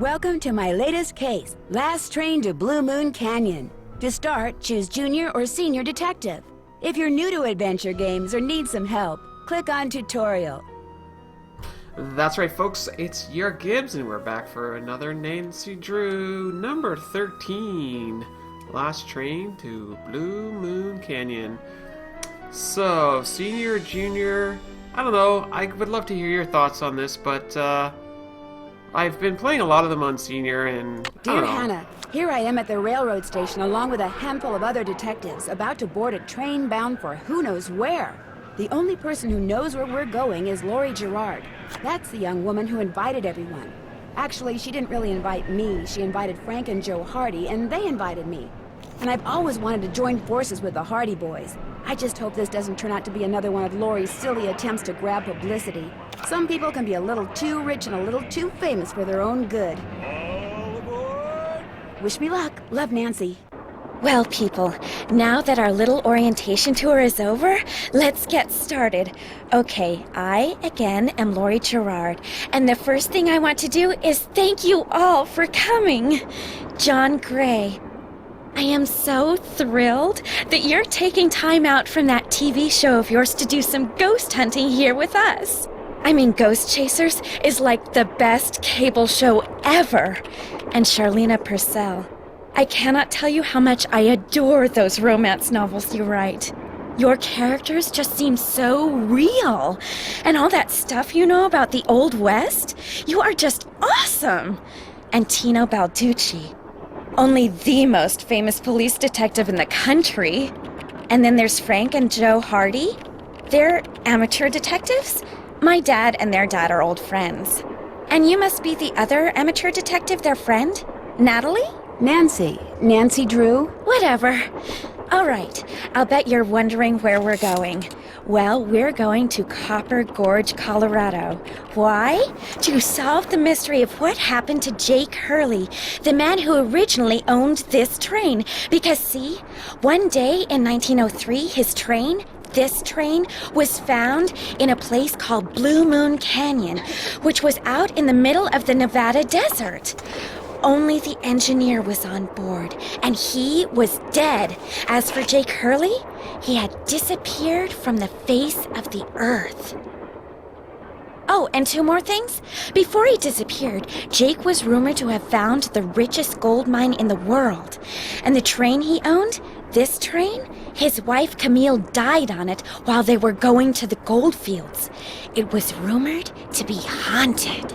Welcome to my latest case, Last Train to Blue Moon Canyon. To start, choose Junior or Senior Detective. If you're new to adventure games or need some help, click on Tutorial. That's right, folks, it's YourGibs, and we're back for another Nancy Drew, number 13. Last Train to Blue Moon Canyon. So, Senior, Junior, I don't know, I would love to hear your thoughts on this, but, I've been playing a lot of them on Senior, and Dear Hannah, here I am at the railroad station along with a handful of other detectives about to board a train bound for who knows where. The only person who knows where we're going is Lori Girard. That's the young woman who invited everyone. Actually, she didn't really invite me. She invited Frank and Joe Hardy, and they invited me. And I've always wanted to join forces with the Hardy boys. I just hope this doesn't turn out to be another one of Lori's silly attempts to grab publicity. Some people can be a little too rich and a little too famous for their own good. All aboard! Wish me luck. Love, Nancy. Well, people, now that our little orientation tour is over, let's get started. Okay, I, again, am Lori Girard, and the first thing I want to do is thank you all for coming. John Gray, I am so thrilled that you're taking time out from that TV show of yours to do some ghost hunting here with us. I mean, Ghost Chasers is like the best cable show ever. And Charlena Purcell, I cannot tell you how much I adore those romance novels you write. Your characters just seem so real. And all that stuff you know about the Old West, you are just awesome. And Tino Balducci, only the most famous police detective in the country. And then there's Frank and Joe Hardy. They're amateur detectives. My dad and their dad are old friends. And you must be the other amateur detective, their friend, Natalie? Nancy Drew? Whatever. All right, I'll bet you're wondering where we're going. Well, we're going to Copper Gorge, Colorado. Why? To solve the mystery of what happened to Jake Hurley, the man who originally owned this train. Because see, one day in 1903, this train was found in a place called Blue Moon Canyon, which was out in the middle of the Nevada desert. Only the engineer was on board, and he was dead. As for Jake Hurley, he had disappeared from the face of the earth. Oh, and two more things. Before he disappeared, Jake was rumored to have found the richest gold mine in the world. And the train he owned, this train, his wife Camille died on it while they were going to the gold fields. It was rumored to be haunted.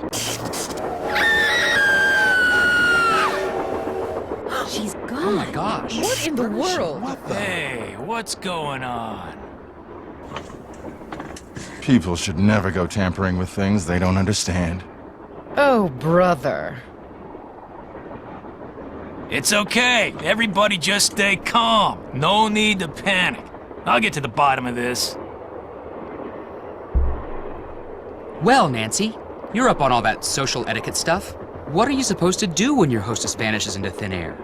She's gone. Oh my gosh. What in the world? Hey, what's going on? People should never go tampering with things they don't understand. Oh, brother. It's okay. Everybody just stay calm. No need to panic. I'll get to the bottom of this. Well, Nancy, you're up on all that social etiquette stuff. What are you supposed to do when your hostess vanishes into thin air?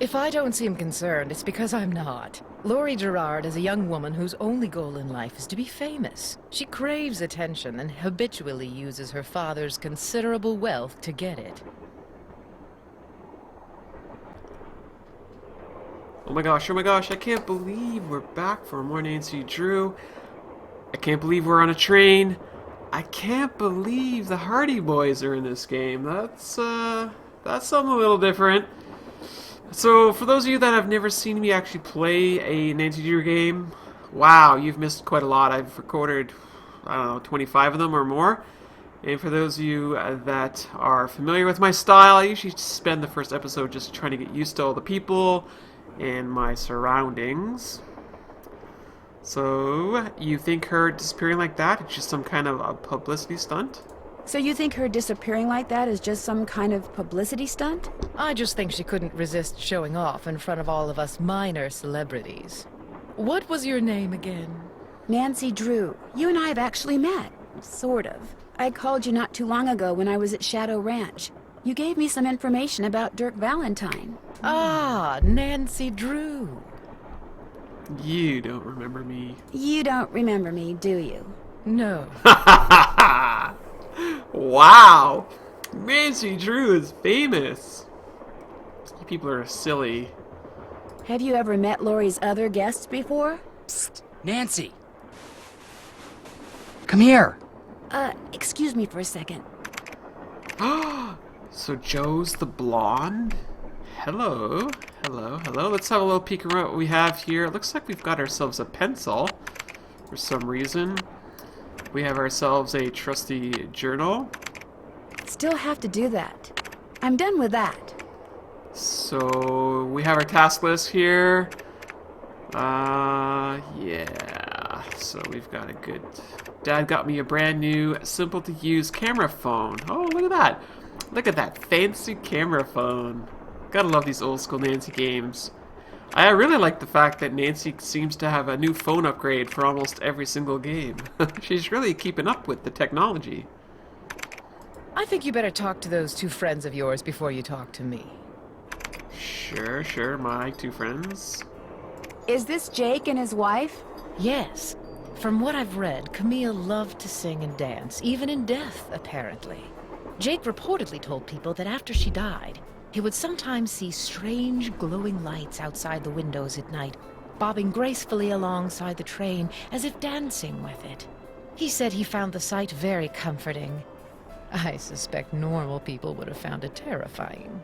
If I don't seem concerned, it's because I'm not. Lori Girard is a young woman whose only goal in life is to be famous. She craves attention and habitually uses her father's considerable wealth to get it. oh my gosh, I can't believe we're back for more Nancy Drew. I can't believe we're on a train. I can't believe the Hardy boys are in this game. That's something a little different. So, for those of you that have never seen me actually play a Nancy Drew game, wow, you've missed quite a lot. I've recorded, I don't know, 25 of them or more. And for those of you that are familiar with my style, I usually spend the first episode just trying to get used to all the people and my surroundings. So, you think her disappearing like that is just some kind of a publicity stunt? So you think her disappearing like that is just some kind of publicity stunt? I just think she couldn't resist showing off in front of all of us minor celebrities. What was your name again? Nancy Drew. You and I have actually met. Sort of. I called you not too long ago when I was at Shadow Ranch. You gave me some information about Dirk Valentine. Ah, Nancy Drew. You don't remember me. You don't remember me, do you? No. Wow! Nancy Drew is famous. You people are silly. Have you ever met Lori's other guests before? Psst, Nancy. Come here. Excuse me for a second. So Joe's the blonde? Hello. Hello, hello. Let's have a little peek around what we have here. It looks like we've got ourselves a pencil for some reason. We have ourselves a trusty journal. Still have to do that. I'm done with that. So we have our task list here. Yeah. So we've got a good... Dad got me a brand new, simple to use camera phone. Oh, look at that. Look at that fancy camera phone. Gotta love these old school Nancy games. I really like the fact that Nancy seems to have a new phone upgrade for almost every single game. She's really keeping up with the technology. I think you better talk to those two friends of yours before you talk to me. Sure, my two friends. Is this Jake and his wife? Yes. From what I've read, Camille loved to sing and dance, even in death, apparently. Jake reportedly told people that after she died, he would sometimes see strange glowing lights outside the windows at night, bobbing gracefully alongside the train as if dancing with it. He said he found the sight very comforting. I suspect normal people would have found it terrifying.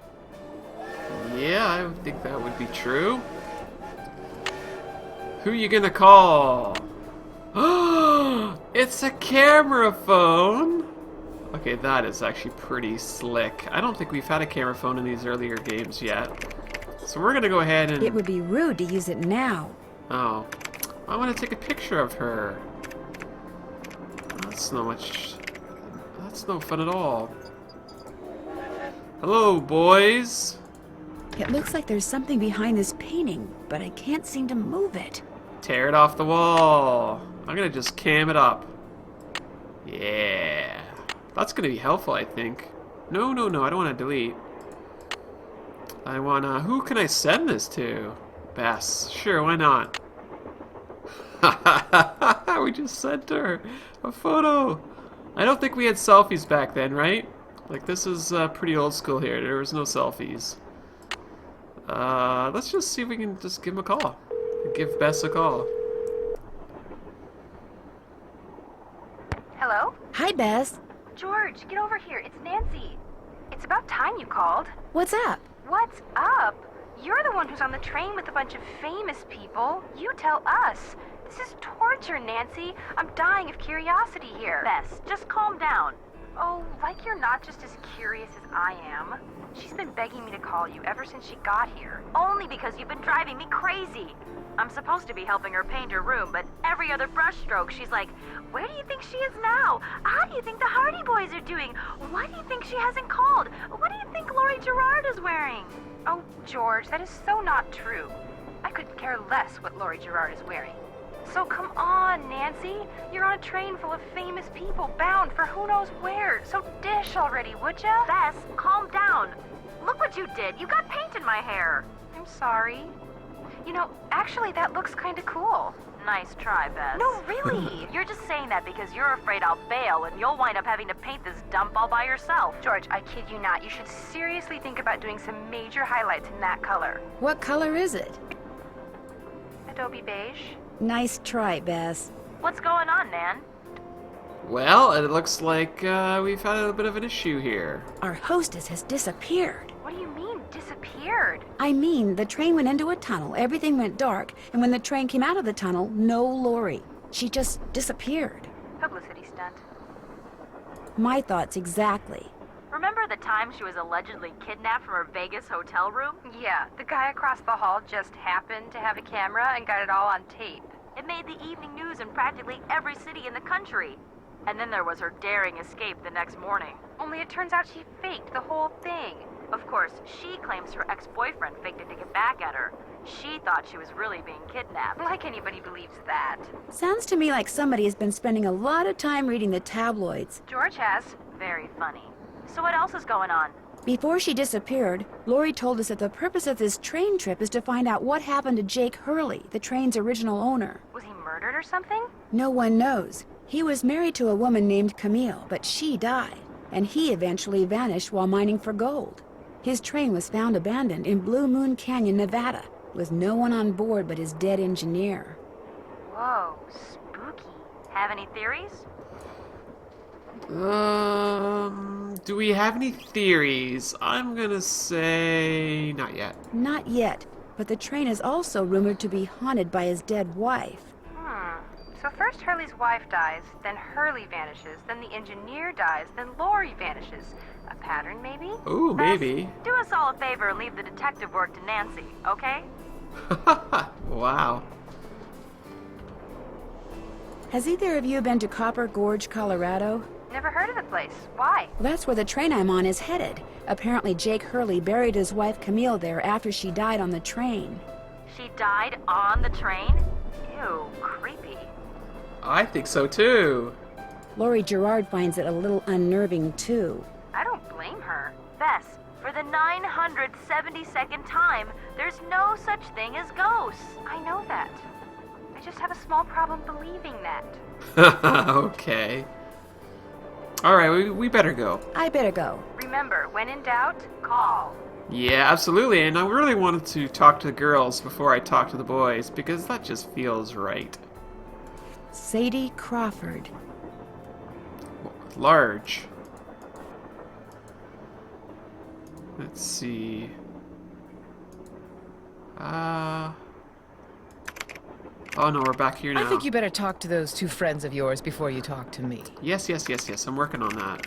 Yeah, I think that would be true. Who you gonna call? Oh, it's a camera phone! Okay, that is actually pretty slick. I don't think we've had a camera phone in these earlier games yet. So we're gonna go ahead and... It would be rude to use it now. Oh. I want to take a picture of her. That's no much... That's no fun at all. Hello, boys. It looks like there's something behind this painting, but I can't seem to move it. Tear it off the wall. I'm gonna just cam it up. Yeah. That's gonna be helpful, I think. No, I don't want to delete. I wanna... Who can I send this to? Bess. Sure, why not? We just sent her a photo. I don't think we had selfies back then, right? Like, this is pretty old school here. There was no selfies. Let's just see if we can just give him a call. Give Bess a call. Hello? Hi, Bess. George, get over here. It's Nancy. It's about time you called. What's up? What's up? You're the one who's on the train with a bunch of famous people. You tell us. This is torture, Nancy. I'm dying of curiosity here. Bess, just calm down. Oh, like you're not just as curious as I am. She's been begging me to call you ever since she got here. Only because you've been driving me crazy. I'm supposed to be helping her paint her room, but every other brushstroke she's like, where do you think she is now? How do you think the Hardy Boys are doing? Why do you think she hasn't called? What do you think Laurie Girard is wearing? Oh, George, that is so not true. I could care less what Laurie Girard is wearing. So come on, Nancy. You're on a train full of famous people bound for who knows where. So dish already, would ya? Bess, calm down. Look what you did. You got paint in my hair. I'm sorry. You know, actually, that looks kind of cool. Nice try, Bess. No, really. You're just saying that because you're afraid I'll bail and you'll wind up having to paint this dump all by yourself. George, I kid you not. You should seriously think about doing some major highlights in that color. What color is it? Adobe beige. Nice try, Bess. What's going on, Nan? Well, it looks like we've had a bit of an issue here. Our hostess has disappeared. What do you mean, disappeared? I mean, the train went into a tunnel, everything went dark, and when the train came out of the tunnel, no Lori. She just disappeared. Publicity stunt. My thoughts exactly. Remember the time she was allegedly kidnapped from her Vegas hotel room? Yeah, the guy across the hall just happened to have a camera and got it all on tape. It made the evening news in practically every city in the country. And then there was her daring escape the next morning. Only it turns out she faked the whole thing. Of course, she claims her ex-boyfriend faked it to get back at her. She thought she was really being kidnapped. Like anybody believes that. Sounds to me like somebody has been spending a lot of time reading the tabloids. George has. Very funny. So what else is going on? Before she disappeared, Lori told us that the purpose of this train trip is to find out what happened to Jake Hurley, the train's original owner. Was he murdered or something? No one knows. He was married to a woman named Camille, but she died. and he eventually vanished while mining for gold. His train was found abandoned in Blue Moon Canyon, Nevada, with no one on board but his dead engineer. Whoa, spooky. Have any theories? Do we have any theories? I'm gonna say not yet. Not yet, but the train is also rumored to be haunted by his dead wife. So first Hurley's wife dies, then Hurley vanishes, then the engineer dies, then Lori vanishes. A pattern, maybe? Ooh, maybe. Do us all a favor and leave the detective work to Nancy, okay? Wow. Has either of you been to Copper Gorge, Colorado? Never heard of the place. Why? Well, that's where the train I'm on is headed. Apparently Jake Hurley buried his wife Camille there after she died on the train. She died on the train? Ew, creepy. I think so too. Lori Girard finds it a little unnerving too. I don't blame her. Bess, for the 972nd time, there's no such thing as ghosts. I know that. I just have a small problem believing that. Okay. Alright, we better go. I better go. Remember, when in doubt, call. Yeah, absolutely. And I really wanted to talk to the girls before I talk to the boys, because that just feels right. Sadie Crawford. Large. Let's see. Oh no, we're back here now. I think you better talk to those two friends of yours before you talk to me. Yes. I'm working on that.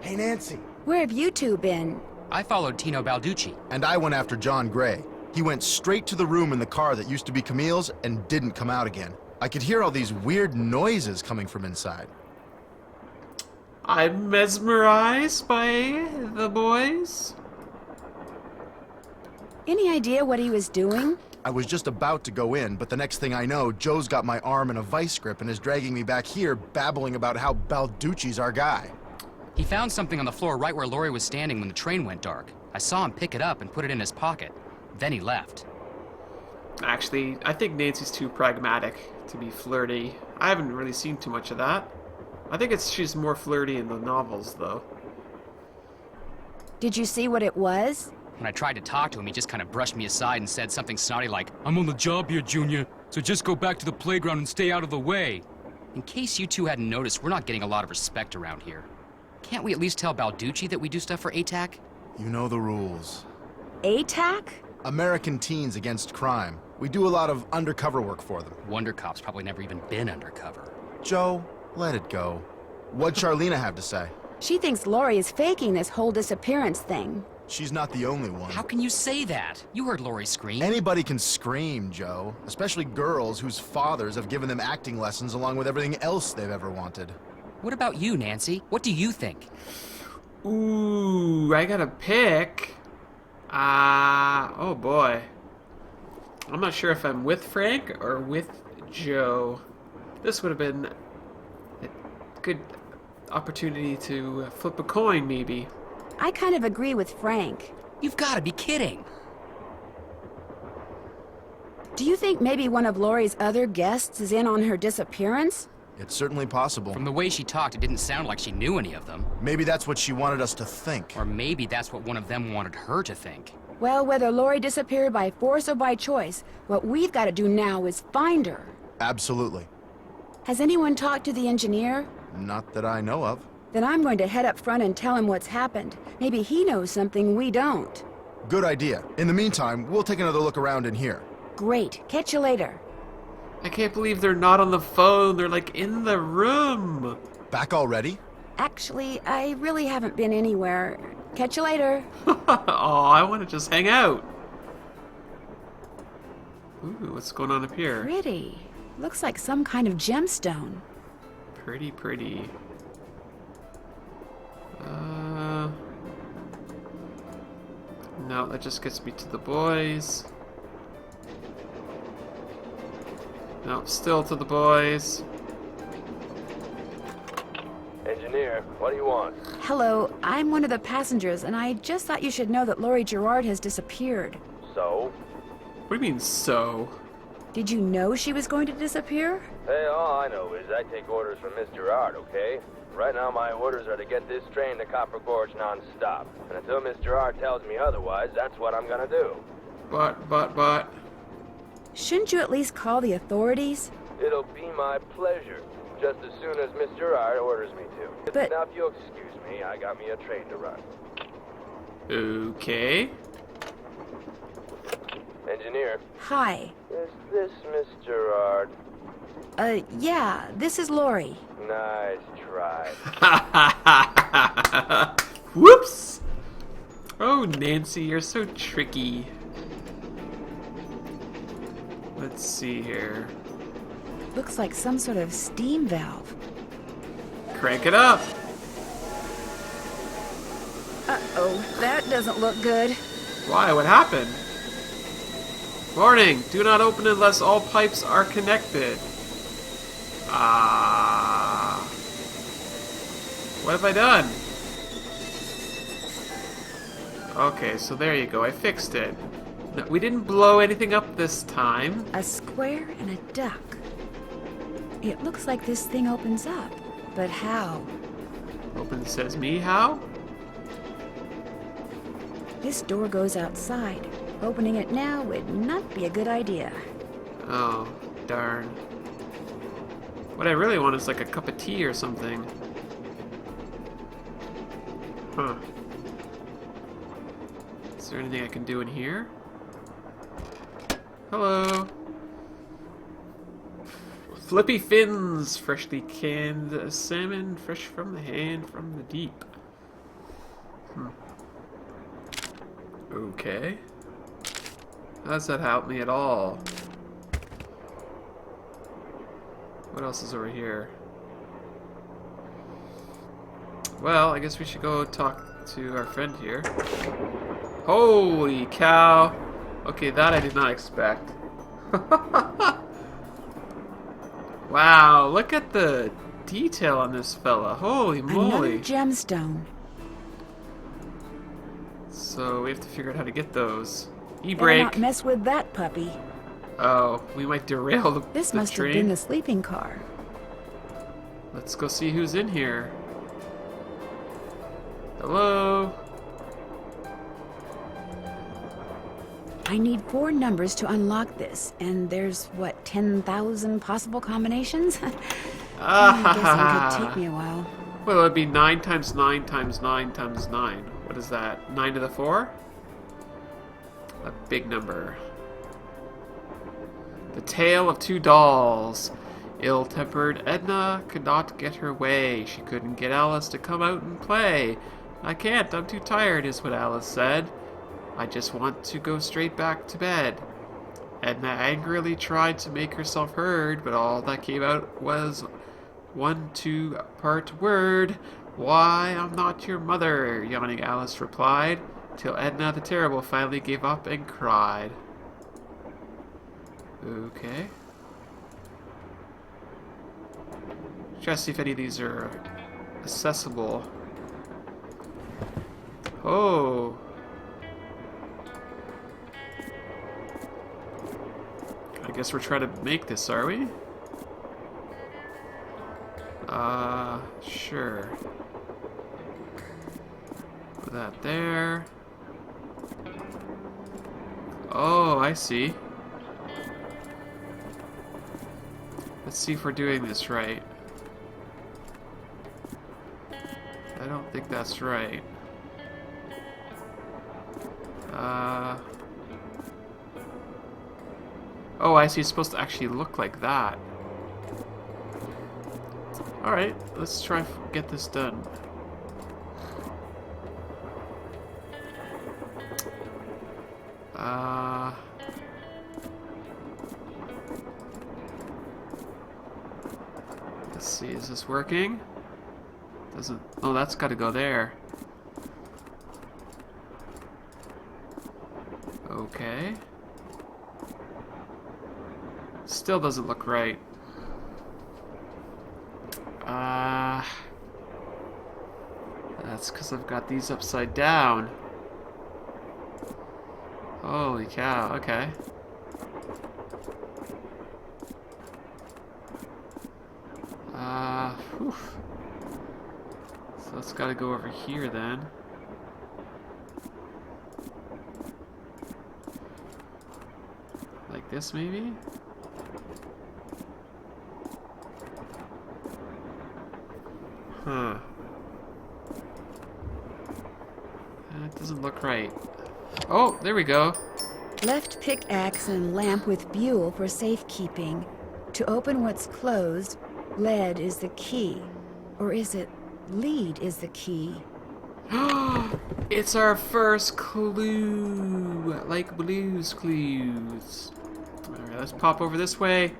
Hey, Nancy. Where have you two been? I followed Tino Balducci. And I went after John Gray. He went straight to the room in the car that used to be Camille's and didn't come out again. I could hear all these weird noises coming from inside. I'm mesmerized by the boys. Any idea what he was doing? I was just about to go in, but the next thing I know, Joe's got my arm in a vice grip and is dragging me back here, babbling about how Balducci's our guy. He found something on the floor right where Lori was standing when the train went dark. I saw him pick it up and put it in his pocket. Then he left. Actually, I think Nancy's too pragmatic to be flirty. I haven't really seen too much of that. I think she's more flirty in the novels, though. Did you see what it was? When I tried to talk to him, he just kind of brushed me aside and said something snotty like, "I'm on the job here, Junior, so just go back to the playground and stay out of the way." In case you two hadn't noticed, we're not getting a lot of respect around here. Can't we at least tell Balducci that we do stuff for ATAC? You know the rules. ATAC? American Teens Against Crime. We do a lot of undercover work for them. Wonder Cop's probably never even been undercover. Joe, let it go. What'd Charlena have to say? She thinks Lori is faking this whole disappearance thing. She's not the only one. How can you say that? You heard Lori scream. Anybody can scream, Joe. Especially girls whose fathers have given them acting lessons along with everything else they've ever wanted. What about you, Nancy? What do you think? Ooh, I gotta pick. Oh boy. I'm not sure if I'm with Frank or with Joe. This would have been a good opportunity to flip a coin, maybe. I kind of agree with Frank. You've got to be kidding. Do you think maybe one of Lori's other guests is in on her disappearance? It's certainly possible. From the way she talked, it didn't sound like she knew any of them. Maybe that's what she wanted us to think. Or maybe that's what one of them wanted her to think. Well, whether Lori disappeared by force or by choice, what we've got to do now is find her. Absolutely. Has anyone talked to the engineer? Not that I know of. Then I'm going to head up front and tell him what's happened. Maybe he knows something we don't. Good idea. In the meantime, we'll take another look around in here. Great. Catch you later. I can't believe they're not on the phone. They're like in the room. Back already? Actually, I really haven't been anywhere. Catch you later. Oh, I want to just hang out. Ooh, what's going on up here? Pretty. Looks like some kind of gemstone. Pretty. No, that just gets me to the boys. No, still to the boys. Engineer, what do you want? Hello, I'm one of the passengers, and I just thought you should know that Lori Girard has disappeared. So? What do you mean, so? Did you know she was going to disappear? Hey, all I know is I take orders from Miss Girard, okay? Right now my orders are to get this train to Copper Gorge non-stop. And until Miss Girard tells me otherwise, that's what I'm gonna do. But... Shouldn't you at least call the authorities? It'll be my pleasure, just as soon as Miss Girard orders me to. But- Now if you'll excuse me, I got me a train to run. Okay. Engineer, Hi. is this Miss Girard? Yeah, this is Lori. Nice try. Whoops! Oh, Nancy, you're so tricky. Let's see here. Looks like some sort of steam valve. Crank it up! Uh-oh, that doesn't look good. Why? What happened? Warning! Do not open unless all pipes are connected. What have I done? Okay, so there you go. I fixed it. No, we didn't blow anything up this time. A square and a duck. It looks like this thing opens up. But how? Open says me, how? This door goes outside. Opening it now would not be a good idea. Oh, darn. What I really want is like a cup of tea or something. Huh. Is there anything I can do in here? Hello. Flippy fins, freshly canned salmon, fresh from the hand, from the deep. Okay. How does that help me at all? What else is over here? Well, I guess we should go talk to our friend here. Holy cow! Okay, that I did not expect. Wow, look at the detail on this fella. Holy Another moly. gemstone. So we have to figure out how to get those. Better E-brake. not mess with that puppy. Oh, we might derail the, This the must train. have been the sleeping car. Let's go see who's in here. Hello? I need 4 numbers to unlock this, and there's, what, 10,000 possible combinations? I guess it could take me a while. Well, it'd be 9 times 9 times 9 times 9. What is that? 9 to the 4? A big number. The Tale of Two Dolls. Ill-tempered Edna could not get her way. She couldn't get Alice to come out and play. I can't, I'm too tired, is what Alice said. I just want to go straight back to bed. Edna angrily tried to make herself heard, but all that came out was 1 2-part word. Why, I'm not your mother, yawning Alice replied, till Edna the Terrible finally gave up and cried. Okay. Try to see if any of these are accessible. Oh. I guess we're trying to make this, are we? Sure. Put that there. Oh, I see. Let's see if we're doing this right. I don't think that's right. Oh, I see. It's supposed to actually look like that. Alright, let's try to get this done. Let's see, is this working? Doesn't... Oh, that's got to go there. Okay. Still doesn't look right. That's because I've got these upside down. Holy cow, okay. gotta go over here then. Like this, maybe? Huh. That doesn't look right. Oh, there we go. Left pickaxe and lamp with buell for safekeeping. To open what's closed, lead is the key. Or is it lead is the key? It's our first clue, like Blue's Clues. Alright, let's pop over this way.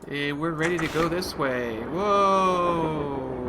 And we're ready to go this way. Whoa!